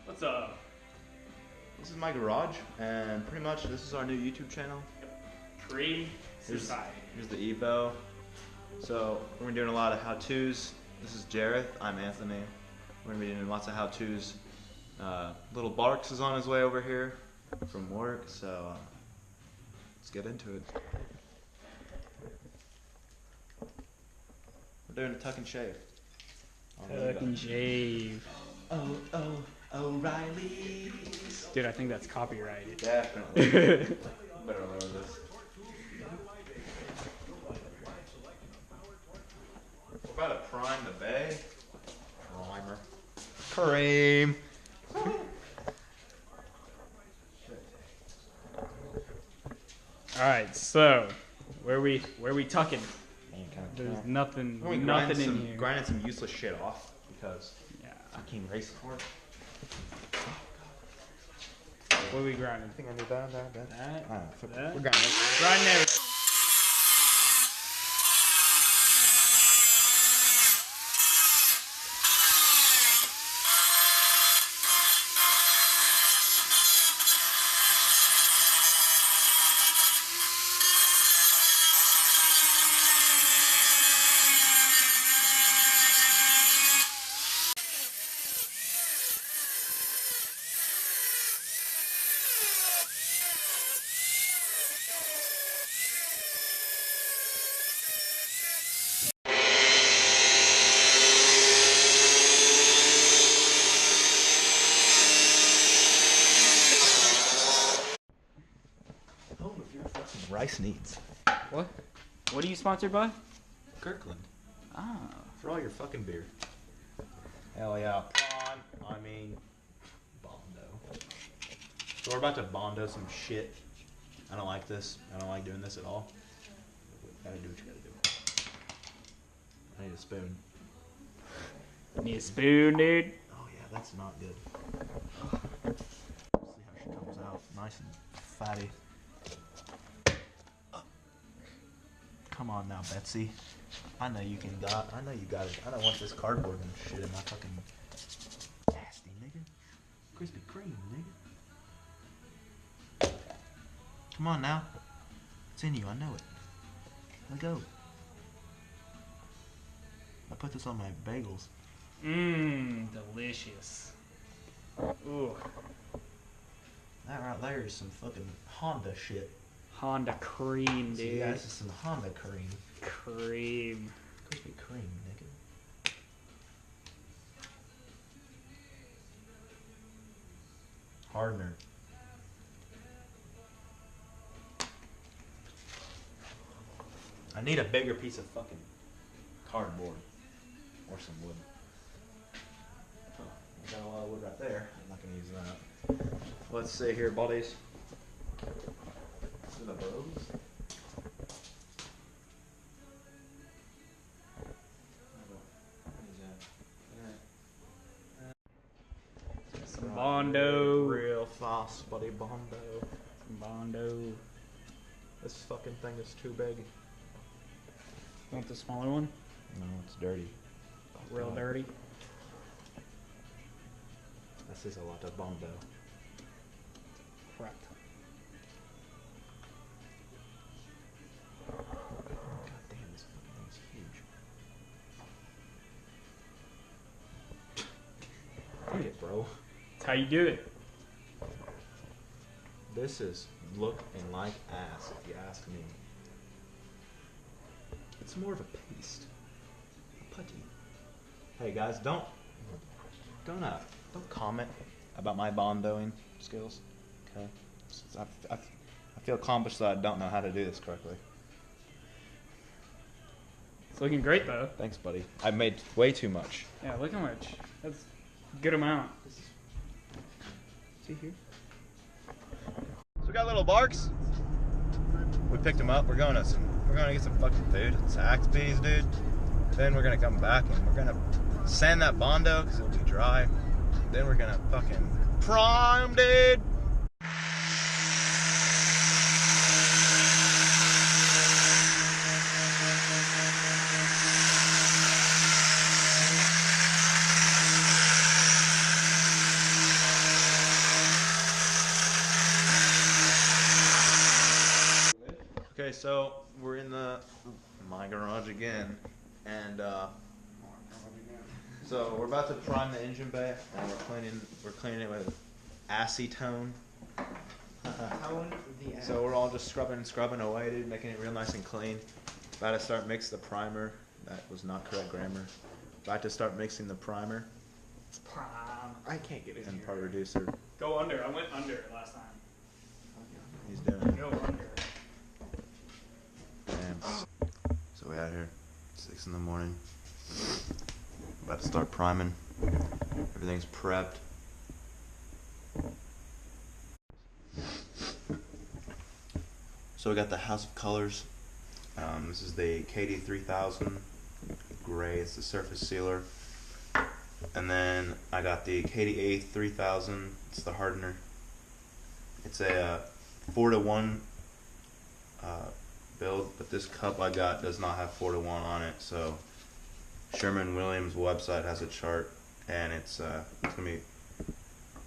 What's up? This is my garage, and pretty much this is our new YouTube channel. Cream Society. Here's the Evo. So we're gonna be doing a lot of how-tos. This is Jareth. I'm Anthony. We're gonna be doing lots of how-tos. Little Barks is on his way over here from work, so let's get into it. We're doing a tuck and shave. Tuck and shave. Oh, O'Reilly's. Dude, I think that's copyrighted. Definitely. Better lower this. We're about to prime the bay. Primer. Cream. All right, so where we tucking? There's nothing in here. Grinding some useless shit off because Yeah. race car. What are we grinding? I think I need that. That? We're grinding. Grinding everything. Rice needs. What? What are you sponsored by? Kirkland. Ah. For all your fucking beer. Hell yeah. Prawn. I mean, Bondo. So we're about to Bondo some shit. I don't like this. I don't like doing this at all. Gotta do what you gotta do. I need a spoon. Need a spoon, dude? Oh yeah, that's not good. See how she comes out. Nice and fatty. Come on now, Betsy. I know you got it. I don't want this cardboard and shit in my fucking nasty nigga. Krispy Kreme, nigga. Come on now. It's in you, I know it. Let go. I put this on my bagels. Mmm, delicious. Ooh. That right there is some fucking Honda shit. Honda cream, dude. See, guys, this is some Honda cream. Cream. Krispy Kreme, nigga. Hardener. I need a bigger piece of fucking cardboard or some wood. Oh, I got a lot of wood right there. I'm not gonna use that. Let's see here, buddies. The bros. Some Bondo. Real fast, buddy. Bondo. Some Bondo. This fucking thing is too big. Want the smaller one? No, it's dirty. Real dirty. This is a lot of Bondo. Correct. God damn, this fucking thing's huge. Fuck it, bro. That's how you do it. This is looking like ass, if you ask me. It's more of a paste. A putty. Hey guys, don't comment about my bondoing skills. Okay? I feel accomplished that I don't know how to do this correctly. It's looking great though. Thanks, buddy. I made way too much. Yeah, look how much. That's a good amount. See here? So we got little Barks. We picked him up. We're gonna get some fucking food. It's Zaxby's, dude. Then we're gonna come back and we're gonna sand that Bondo because it'll be dry. Then we're gonna fucking prime, dude. Okay, so we're in my garage again, and so we're about to prime the engine bay, and we're cleaning it with acetone. So we're all just scrubbing away, dude, making it real nice and clean. About to start mix the primer. That was not correct grammar. About to start mixing the primer It's prime. I can't get it and here. part reducer. Go under. I went under last time. He's doing it. Go under. And so we out here, 6 in the morning. About to start priming. Everything's prepped. So we got the House of Colors. This is the KD3000 gray. It's the surface sealer. And then I got the KDA3000. It's the hardener. It's a 4-to-1 build, but this cup I got does not have 4-to-1 on it. So Sherman-Williams website has a chart, and it's gonna be.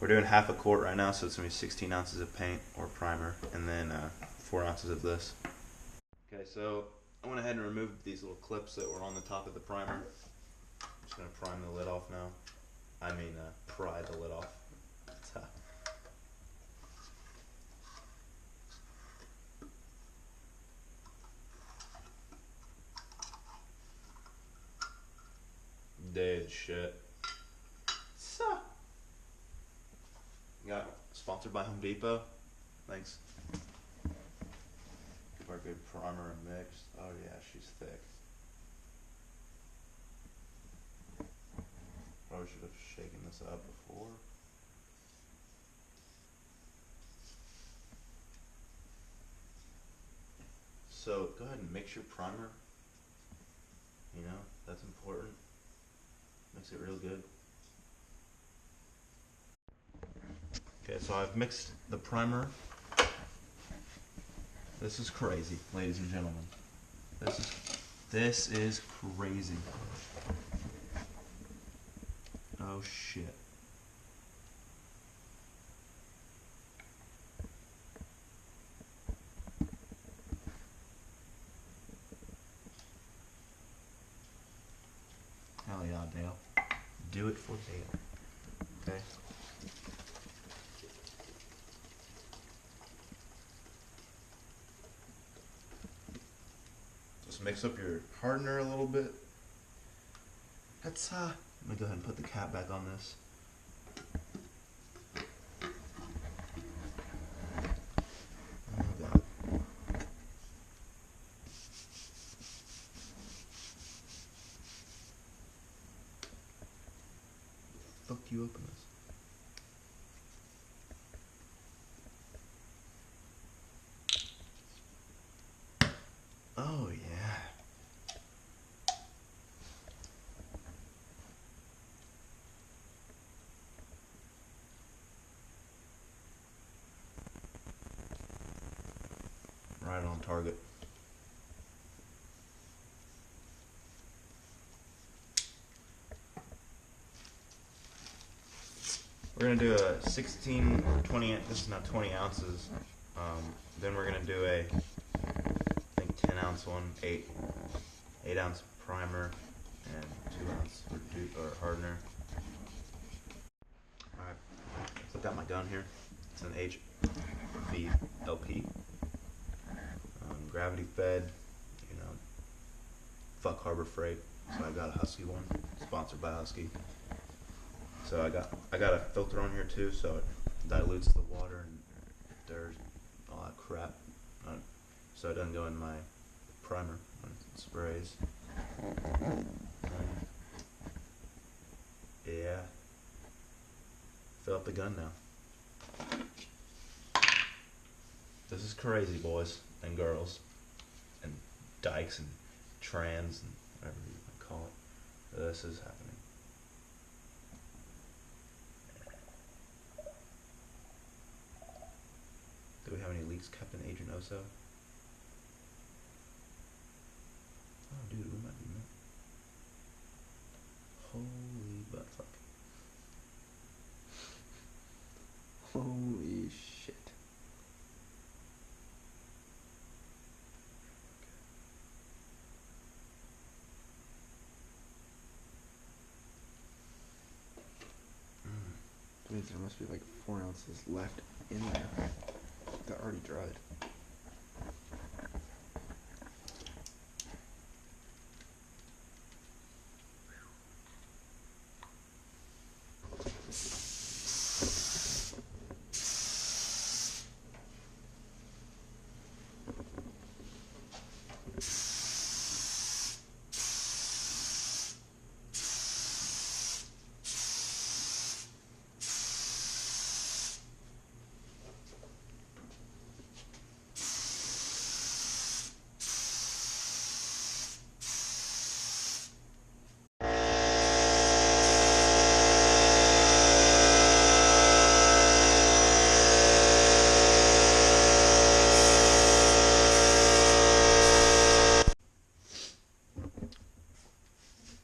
We're doing half a quart right now, so it's gonna be 16 ounces of paint or primer, and then 4 ounces of this. Okay, so I went ahead and removed these little clips that were on the top of the primer. I'm just gonna prime the lid off now. I mean, pry the lid off. Dead shit. So, got sponsored by Home Depot. Thanks. For a good primer and mix. Oh yeah, she's thick. Probably should have shaken this up before. So go ahead and mix your primer. You know, that's important. Makes it real good. Okay, so I've mixed the primer. This is crazy, ladies and gentlemen. This is crazy. Oh shit. Hell yeah, Dale. Do it for Dale. Okay. Just mix up your hardener a little bit. That's let me go ahead and put the cap back on this. Oh god. Fuck you open this. Oh yeah. Right on target. We're gonna do a 16 or 20. This is not 20 ounces. Then we're gonna do a, I think 10 ounce one, 8 ounce primer, and 2 ounce or hardener. All right, so I've got my gun here. It's an HVLP, gravity fed. You know, fuck Harbor Freight. So I got a Husky one, sponsored by Husky. So I got a filter on here too, so it dilutes the water and dirt, all that crap, so it doesn't go in my primer when it sprays. Yeah, fill up the gun now. This is crazy, boys and girls, and dykes and trans and whatever you want to call it. This is happening. Do we have any leaks, Captain Agent Oso? Oh, dude, we might be met. Holy buttfuck. Holy shit. means there must be like 4 ounces left in there that already dried.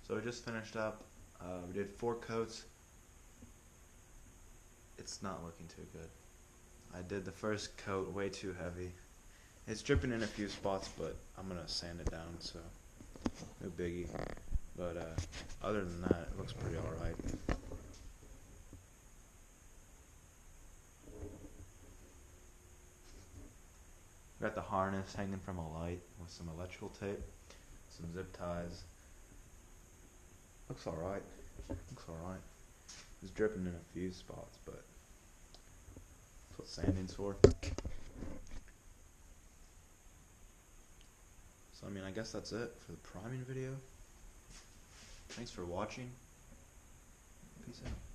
So we just finished up. We did 4 coats. It's not looking too good. I did the first coat way too heavy. It's dripping in a few spots, but I'm gonna sand it down, so no biggie. But other than that, it looks pretty alright. Got the harness hanging from a light with some electrical tape, some zip ties. Looks alright. Looks alright. It's dripping in a few spots, but that's what sanding's for. So I mean, I guess that's it for the priming video. Thanks for watching. Peace out.